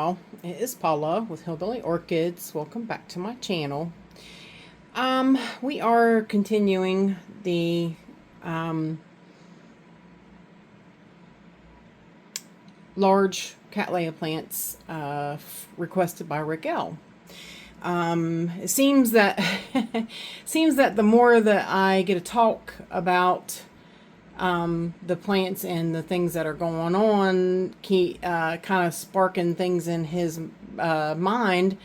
y'all. It is Paula with Hillbilly Orchids. Welcome back to my channel. We are continuing the large cattleya plants requested by Rick L. It seems that the more that I get to talk about the plants and the things that are going on, kind of sparking things in his mind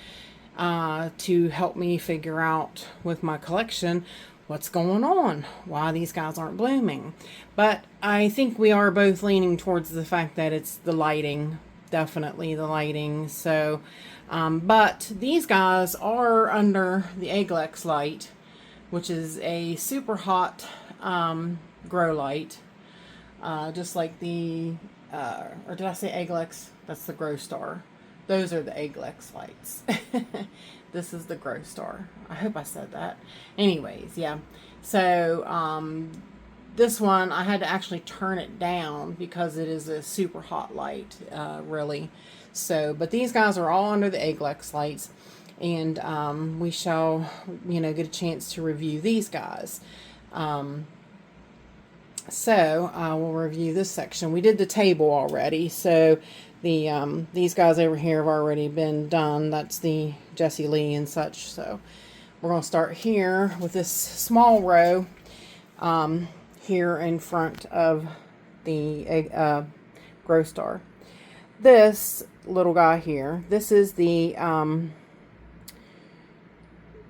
to help me figure out with my collection what's going on, why these guys aren't blooming. But I think we are both leaning towards the fact that it's the lighting, definitely the lighting. So, but these guys are under the Eglex light, which is a super hot grow light, just like the or did I say Eglex? That's the Grow Star. Those are the Eglex lights. This is the Grow Star. I hope I said that. Anyways, yeah. So this one I had to actually turn it down because it is a super hot light, really. So, but these guys are all under the Eglex lights, and we shall, get a chance to review these guys. So we'll review this section. We did the table already, so the these guys over here have already been done. That's the Jessie Lee and such. So we're going to start here with this small row here in front of the Grow Star. This little guy here, this is the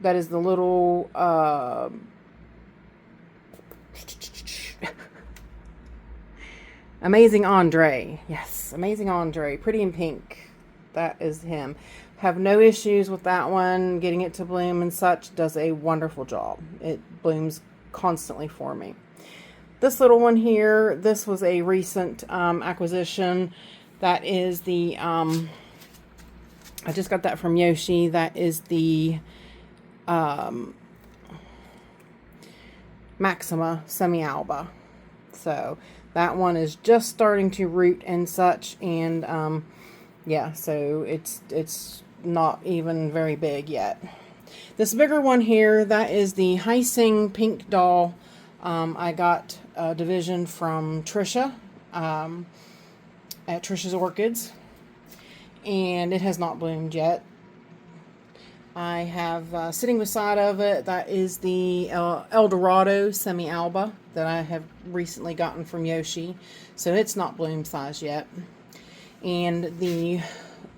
that is the little Amazing Andre. Yes, Amazing Andre. Pretty in pink. That is him. Have no issues with that one. Getting it to bloom and such. Does a wonderful job. It blooms constantly for me. This little one here, this was a recent acquisition. That is the, I just got that from Yoshi. That is the Maxima Semi-Alba. So that one is just starting to root and such, and yeah, so it's not even very big yet. This bigger one here, that is the Hyacinth Pink Doll. I got a division from Trisha at Trisha's Orchids, and it has not bloomed yet. I have sitting beside of it, that is the El Dorado Semi-Alba that I have recently gotten from Yoshi. So it's not bloom size yet. And the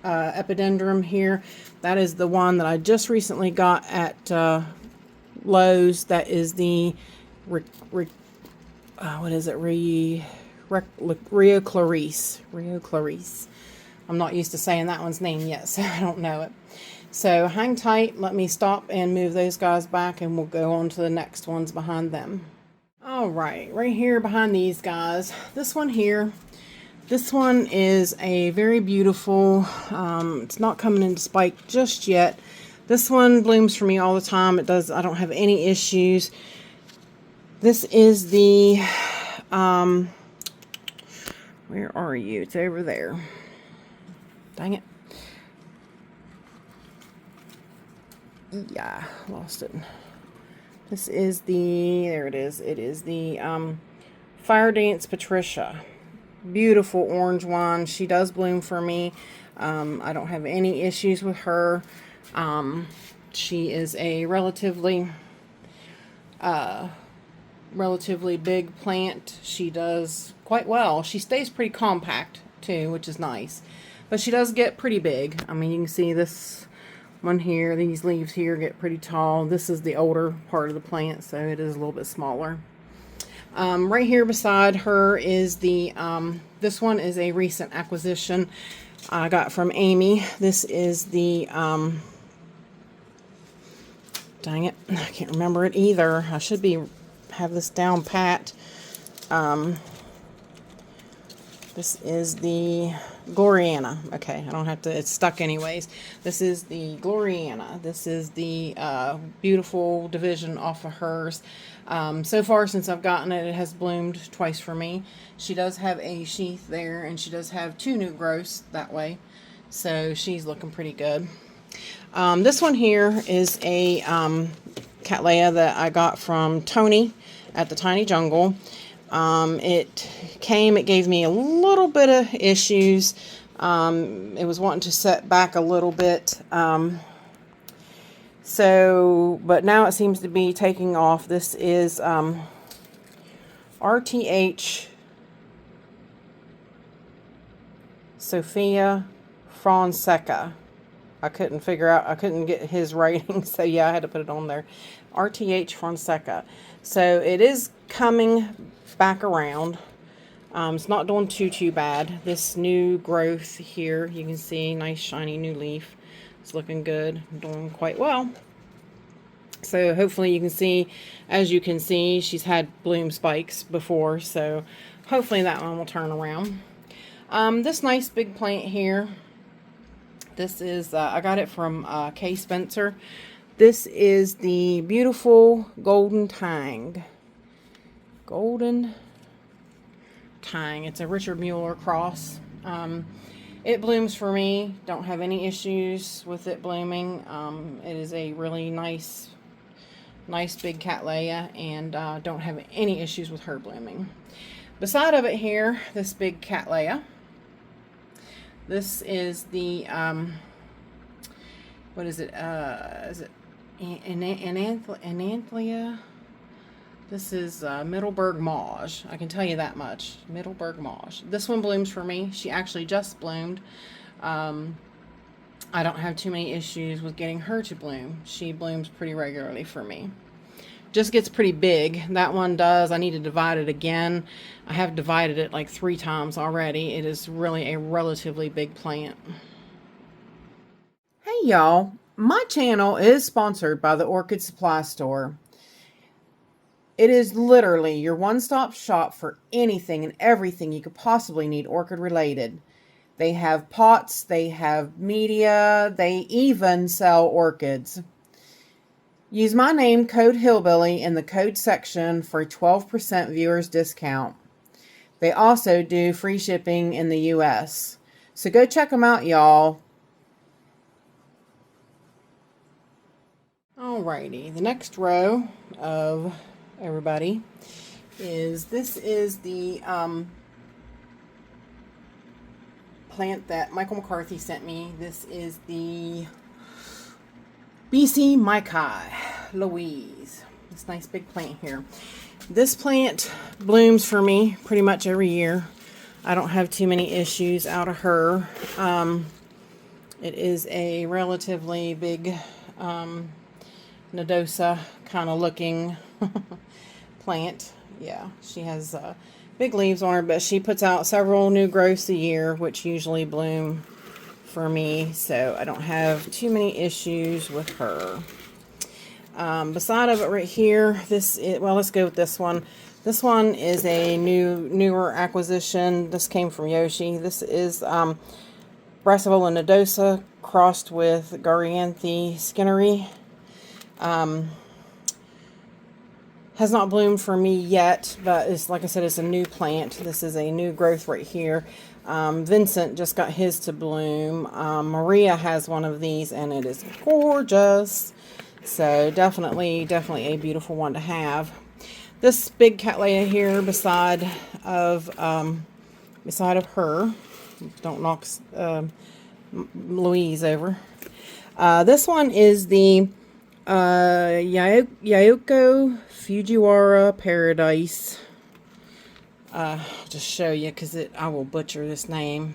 Epidendrum here, that is the one that I just recently got at Lowe's. That is the what is it? Rio Clarice. Rio Clarice. I'm not used to saying that one's name yet, so I don't know it. So hang tight, let me stop and move those guys back, and we'll go on to the next ones behind them. Alright, right here behind these guys, this one here, this one is a very beautiful, it's not coming into spike just yet. This one blooms for me all the time. It does, I don't have any issues. This is the, where are you? It's over there. Dang it. Yeah, lost it. This is the, there it is. It is the Fire Dance Patricia. Beautiful orange one. She does bloom for me. I don't have any issues with her. She is a relatively big plant. She does quite well. She stays pretty compact too, which is nice. But she does get pretty big. I mean, you can see this one here, these leaves here get pretty tall. This is the older part of the plant, so it is a little bit smaller. Right here beside her is the, this one is a recent acquisition I got from Amy. This is the, dang it, I can't remember it either. I should have this down pat. This is the Gloriana. Okay, I don't have to, it's stuck anyways. This is the Gloriana. This is the beautiful division off of hers. So far since I've gotten it, it has bloomed twice for me. She does have a sheath there, and she does have 2 new growths that way. So she's looking pretty good. This one here is a cattleya that I got from Tony at the Tiny Jungle. It gave me a little bit of issues. It was wanting to set back a little bit. But now it seems to be taking off. This is RTH Sophia Fonseca. I couldn't get his writing, so yeah, I had to put it on there. RTH Fonseca. So it is coming back around. It's not doing too bad. This new growth here, you can see, nice shiny new leaf. It's looking good, doing quite well. So hopefully you can see, as you can see, she's had bloom spikes before, so hopefully that one will turn around. This nice big plant here, this is, I got it from K. Spencer. This is the beautiful Golden Tang. Golden Tang. It's a Richard Mueller cross. It blooms for me. Don't have any issues with it blooming. It is a really nice big cattleya, and don't have any issues with her blooming. Beside of it here, this big cattleya. This is the, what is it? Is it Ananthlia? This is Middleburg Mauge. I can tell you that much. Middleburg Mauge. This one blooms for me. She actually just bloomed. I don't have too many issues with getting her to bloom. She blooms pretty regularly for me. Just gets pretty big. That one does. I need to divide it again. I have divided it like 3 times already. It is really a relatively big plant. Hey y'all, my channel is sponsored by the Orchid Supply Store. It is literally your one-stop shop for anything and everything you could possibly need orchid related. They have pots, they have media, they even sell orchids. Use my name, code Hillbilly, in the code section for a 12% viewers discount. They also do free shipping in the US. So go check them out, y'all. Alrighty, the next row of everybody is, this is the plant that Michael McCarthy sent me. This is the BC Maikai Louise. This nice big plant here. This plant blooms for me pretty much every year. I don't have too many issues out of her. It is a relatively big nodosa kind of looking plant. Yeah, she has big leaves on her, but she puts out several new growths a year, which usually bloom for me, so I don't have too many issues with her. Beside of it right here, well, let's go with this one. This one is a newer acquisition. This came from Yoshi. This is Brassavola nodosa crossed with Garyanthi skinneri. Has not bloomed for me yet, but it's, like I said, it's a new plant. This is a new growth right here. Vincent just got his to bloom. Maria has one of these, and it is gorgeous. So definitely a beautiful one to have. This big cattleya here beside of her. Don't knock Louise over. This one is the Yayoko Fujiwara Paradise. I'll just show you because I will butcher this name.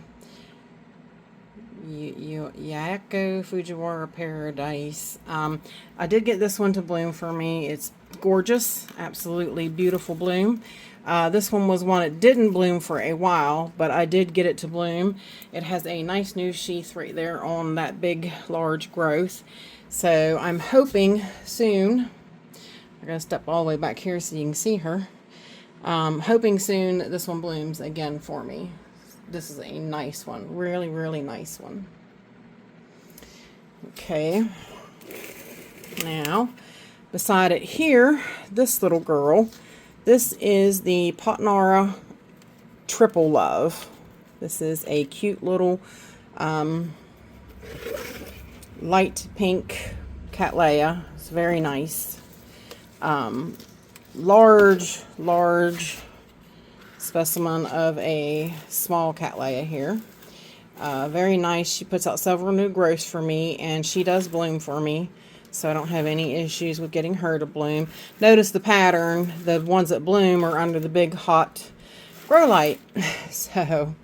Yayoko Fujiwara Paradise. I did get this one to bloom for me. It's gorgeous, absolutely beautiful bloom. This one was one that didn't bloom for a while, but I did get it to bloom. It has a nice new sheath right there on that big, large growth. So I'm hoping soon, I'm going to step all the way back here so you can see her. Hoping soon that this one blooms again for me. This is a nice one, really nice one. Okay, now beside it here, this little girl, this is the Potnara Triple Love. This is a cute little light pink cattleya. It's very nice. Large specimen of a small cattleya here. Very nice. She puts out several new growths for me, and she does bloom for me, so I don't have any issues with getting her to bloom. Notice the pattern. The ones that bloom are under the big hot grow light. So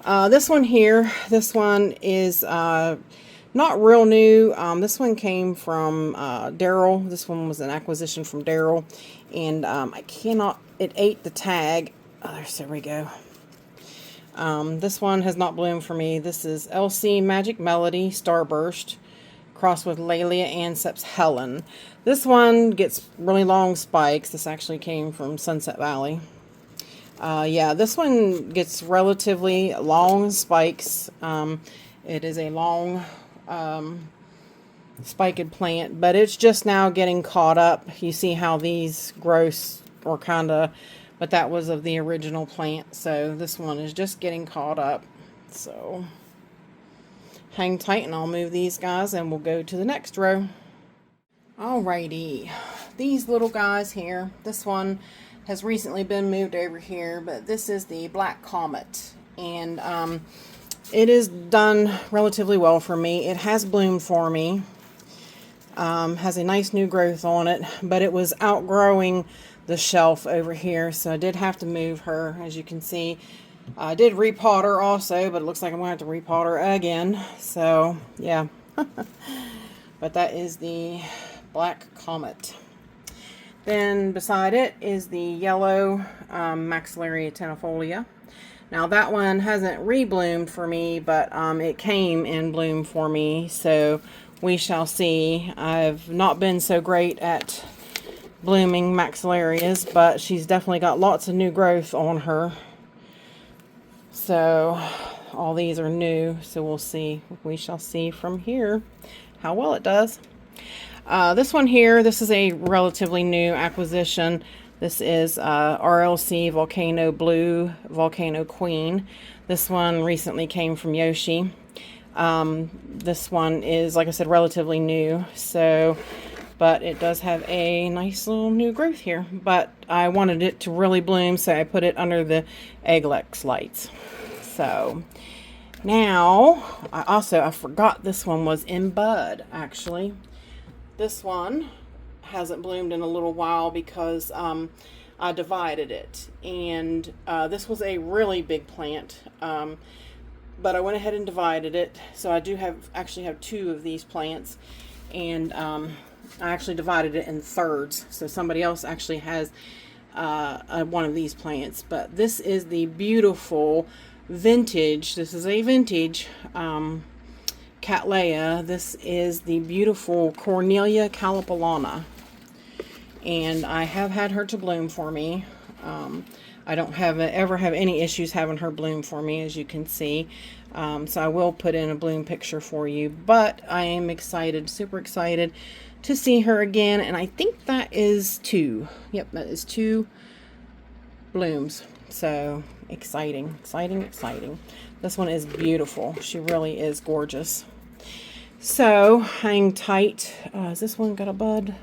this one here, this one is not real new. This one came from Daryl. This one was an acquisition from Daryl, and it ate the tag. Oh, there we go. This one has not bloomed for me. This is LC Magic Melody Starburst crossed with Laelia Anceps Helen. This one gets really long spikes. This actually came from Sunset Valley. Yeah, this one gets relatively long spikes. It is a long spiked plant, but it's just now getting caught up. You see how these growths were kind of, but that was of the original plant, so this one is just getting caught up. So hang tight and I'll move these guys and we'll go to the next row. Alrighty, these little guys here, this one has recently been moved over here, but this is the Black Comet, and it is done relatively well for me. It has bloomed for me, has a nice new growth on it, but it was outgrowing the shelf over here, so I did have to move her. As you can see, I did repot her also, but it looks like I'm going to have to repot her again, so yeah. But that is the Black Comet. Then beside it is the yellow Maxillaria tenafolia. Now that one hasn't rebloomed for me, but it came in bloom for me, so we shall see. I've not been so great at blooming maxillarias, but she's definitely got lots of new growth on her. So all these are new, so we'll see. We shall see from here how well it does. This one here, this is a relatively new acquisition. This is RLC Volcano Blue Volcano Queen. This one recently came from Yoshi. This one is, like I said, relatively new, so, but it does have a nice little new growth here. But I wanted it to really bloom, so I put it under the Egglex lights. So now, I forgot this one was in bud, actually. This one hasn't bloomed in a little while because I divided it, and this was a really big plant, but I went ahead and divided it, so I do actually have two of these plants, and I actually divided it in thirds, so somebody else actually has one of these plants. But this is the beautiful vintage, this is a vintage cattleya. This is the beautiful Cornelia calopulana, and I have had her to bloom for me. I don't ever have any issues having her bloom for me, as you can see. So I will put in a bloom picture for you, but I am excited, super excited to see her again, and I think that is two. Yep, that is two blooms. So exciting, exciting, exciting. This one is beautiful. She really is gorgeous. So hang tight. Has this one got a bud?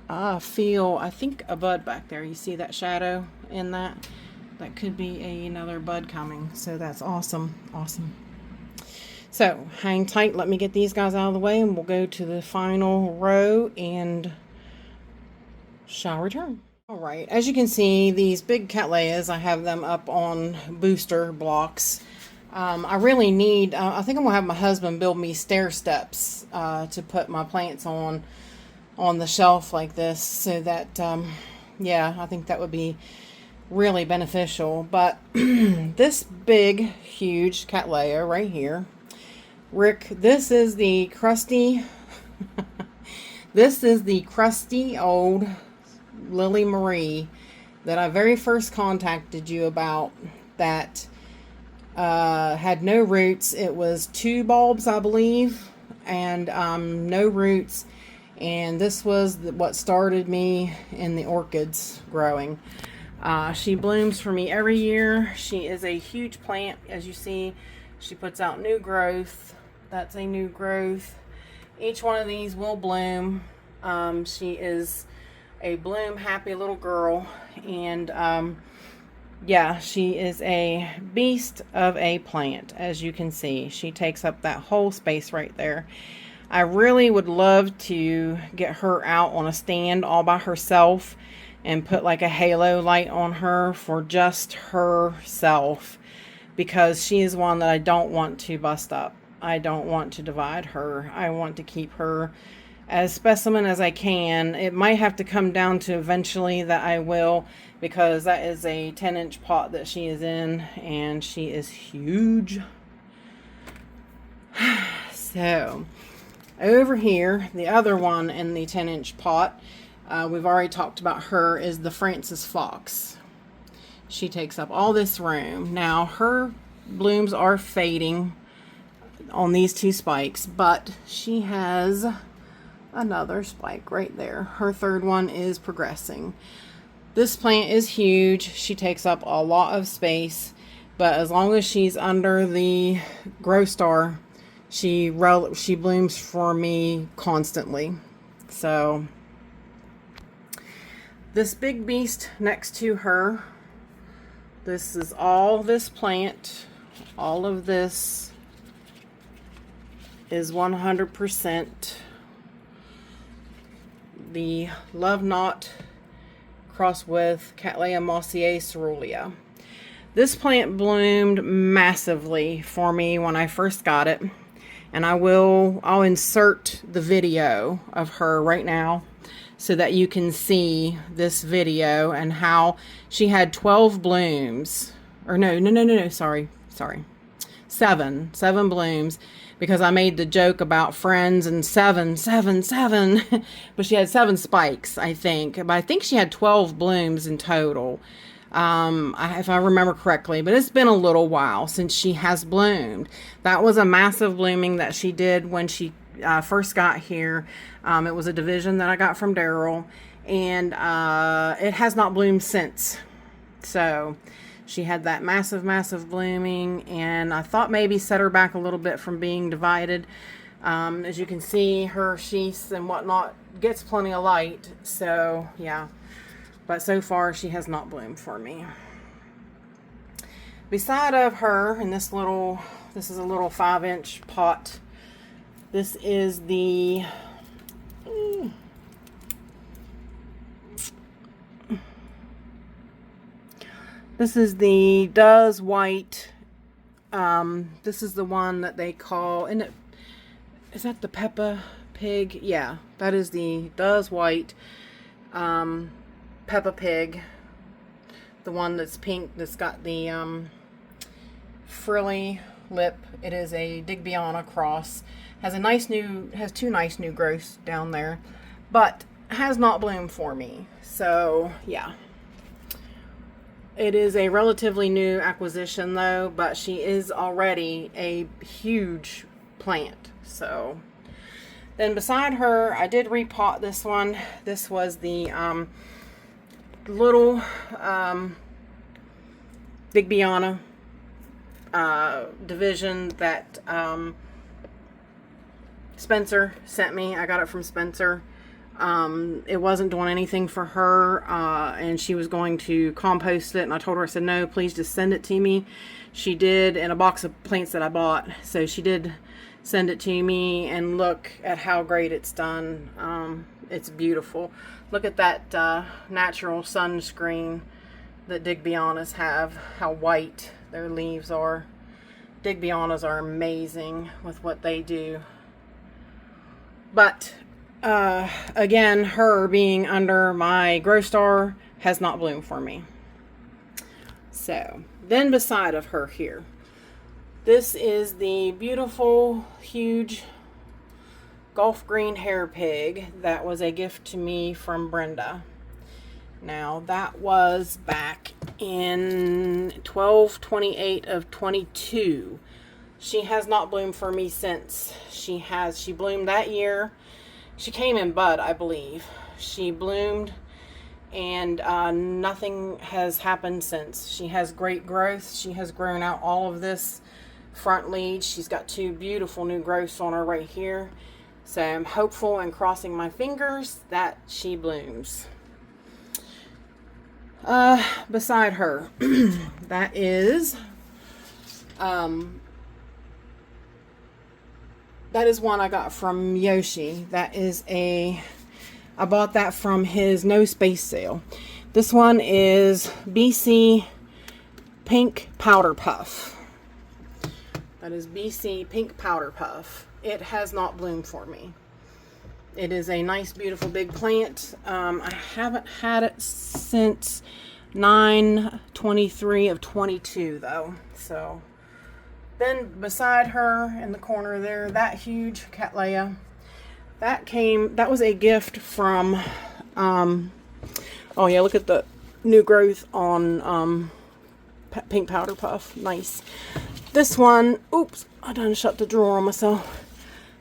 I think a bud back there. You see that shadow in that? That could be another bud coming. So that's awesome. Awesome. So hang tight. Let me get these guys out of the way, and we'll go to the final row and shall return. All right. As you can see, these big cattleyas, I have them up on booster blocks. I really need, I think I'm going to have my husband build me stair steps to put my plants on the shelf like this, so that, yeah, I think that would be really beneficial. But this big, huge cattleya right here, Rick, this is the crusty, this is the crusty old Lily Marie that I very first contacted you about, that had no roots. It was 2 bulbs, I believe, and no roots. And this was what started me in the orchids growing. She blooms for me every year. She is a huge plant, as you see. She puts out new growth. That's a new growth. Each one of these will bloom. She is a bloom happy little girl, and yeah, she is a beast of a plant. As you can see, she takes up that whole space right there. I really would love to get her out on a stand all by herself and put like a halo light on her for just herself, because she is one that I don't want to bust up. I don't want to divide her. I want to keep her as specimen as I can. It might have to come down to eventually that I will, because that is a 10-inch pot that she is in, and she is huge. So over here, the other one in the 10-inch pot, we've already talked about her, is the Francis Fox. She takes up all this room. Now her blooms are fading on these two spikes, but she has another spike right there. Her third one is progressing. This plant is huge. She takes up a lot of space, but as long as she's under the Grow Star, she blooms for me constantly. So this big beast next to her, this is all this plant. All of this is 100% the Love Knot crossed with Cattleya mossiae cerulean. This plant bloomed massively for me when I first got it, and I'll insert the video of her right now so that you can see this video and how she had 12 blooms, or no, sorry, 7 blooms, because I made the joke about friends and seven, but she had 7 spikes, I think. But I think she had 12 blooms in total, if I remember correctly. But it's been a little while since she has bloomed. That was a massive blooming that she did when she first got here. It was a division that I got from Daryl, and it has not bloomed since. So she had that massive blooming, and I thought maybe set her back a little bit from being divided. As you can see, her sheaths and whatnot gets plenty of light, so yeah. But so far, she has not bloomed for me. Beside of her, in this is a little 5-inch pot. This is the Does White. This is the one that they call, and is that the Peppa Pig? Yeah, that is the Does White Peppa Pig. The one that's pink, that's got the frilly lip. It is a Digbyana cross. Has 2 nice new growths down there, but has not bloomed for me. So yeah. It is a relatively new acquisition though, but she is already a huge plant. So then beside her, I did repot this one. This was the little Digbyana division that Spencer sent me. I got it from Spencer. It wasn't doing anything for her, and she was going to compost it, and I told her, I said, no, please just send it to me. She did, in a box of plants that I bought. So she did send it to me, and look at how great it's done. It's beautiful. Look at that natural sunscreen that Digbyanas have, how white their leaves are. Digbyanas are amazing with what they do. But again, her being under my Grow Star has not bloomed for me. So then beside of her here, this is the beautiful, huge Gulf Green Hair Pig that was a gift to me from Brenda. Now that was back in 12/28 of 22. She has not bloomed for me since. She bloomed that year. She came in bud, I believe. She bloomed, and nothing has happened since. She has great growth. She has grown out all of this front leaves. She's got two beautiful new growths on her right here. So I'm hopeful and crossing my fingers that she blooms. Beside her, that is one I got from Yoshi. I bought that from his no space sale. This one is BC Pink Powder Puff. That is BC Pink Powder Puff. It has not bloomed for me. It is a nice, beautiful, big plant. I haven't had it since 9/23 of 22, though. So, then beside her in the corner there, that huge cattleya, that was a gift from, oh yeah, look at the new growth on Pink Powder Puff. Nice. This one, oops, I done shut the drawer on myself.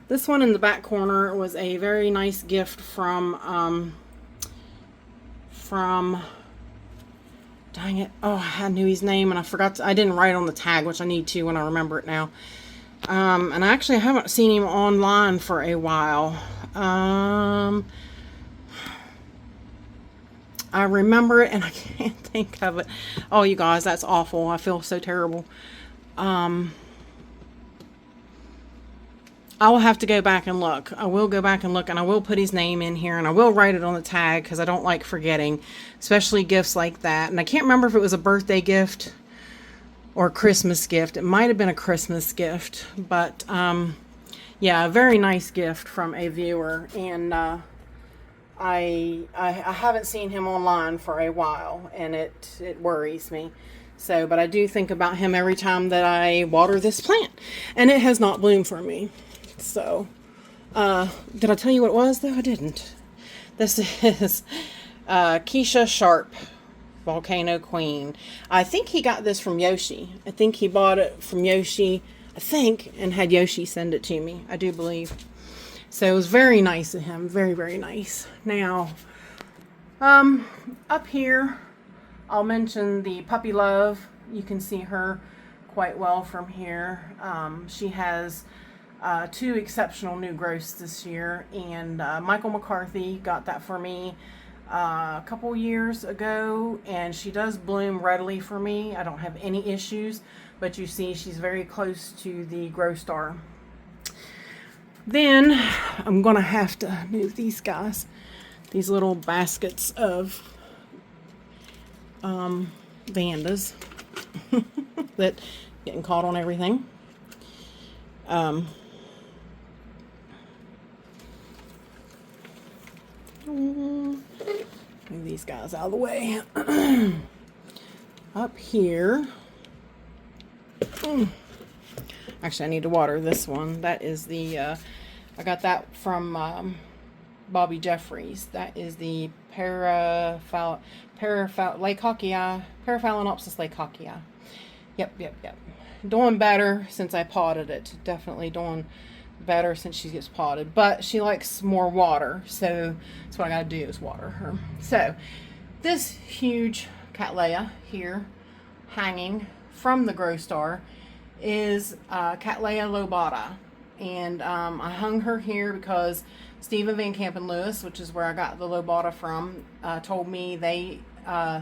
This one in the back corner was a very nice gift from, dang it, oh, I knew his name and I forgot I didn't write it on the tag, which I need to when I remember it now. And I actually haven't seen him online for a while. I remember it and I can't think of it. Oh, you guys, that's awful. I feel so terrible. I will have to go back and look. I will go back and look, and I will put his name in here, and I will write it on the tag because I don't like forgetting, especially gifts like that. And I can't remember if it was a birthday gift or a Christmas gift. It might have been a Christmas gift, but yeah, a very nice gift from a viewer. And I haven't seen him online for a while, and it worries me. So, but I do think about him every time that I water this plant, and it has not bloomed for me. So, did I tell you what it was, though? I didn't. This is Keisha Sharp, Volcano Queen. I think he got this from Yoshi. I think he bought it from Yoshi, and had Yoshi send it to me. I do believe. So, it was very nice of him. Very, very nice. Now, up here, I'll mention the Puppy Love. You can see her quite well from here. She has two exceptional new growths this year, and Michael McCarthy got that for me a couple years ago, and she does bloom readily for me. I don't have any issues, but you see she's very close to the Grow Star. Then I'm gonna have to move these guys, these little baskets of Vandas that getting caught on everything. Move these guys out of the way. Up here, actually I need to water this one. That is the I got that from Bobby Jeffries. That is the Paraphalaenopsis leucockia. Yep. Doing better since I potted it. Definitely doing better since she gets potted. But she likes more water, so that's what I gotta do is water her. So this huge cattleya here hanging from the Grow Star is Cattleya lobata. And I hung her here because Stephen Van Campen Lewis, which is where I got the lobata from, told me they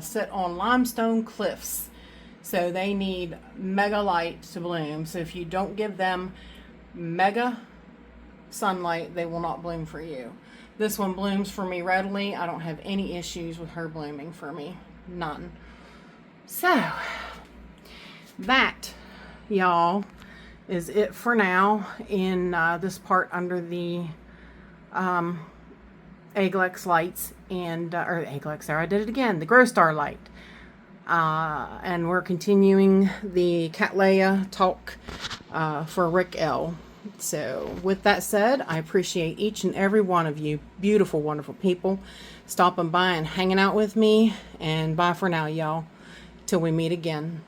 sit on limestone cliffs. So they need mega light to bloom. So if you don't give them mega sunlight, they will not bloom for you. This one blooms for me readily. I don't have any issues with her blooming for me. None. So that, y'all, is it for now in this part under the Eglex lights and or Eglex there, I did it again, the Grow Star light. And we're continuing the Cattleya talk for Rick L. So with that said, I appreciate each and every one of you beautiful, wonderful people stopping by and hanging out with me. And bye for now, y'all, till we meet again.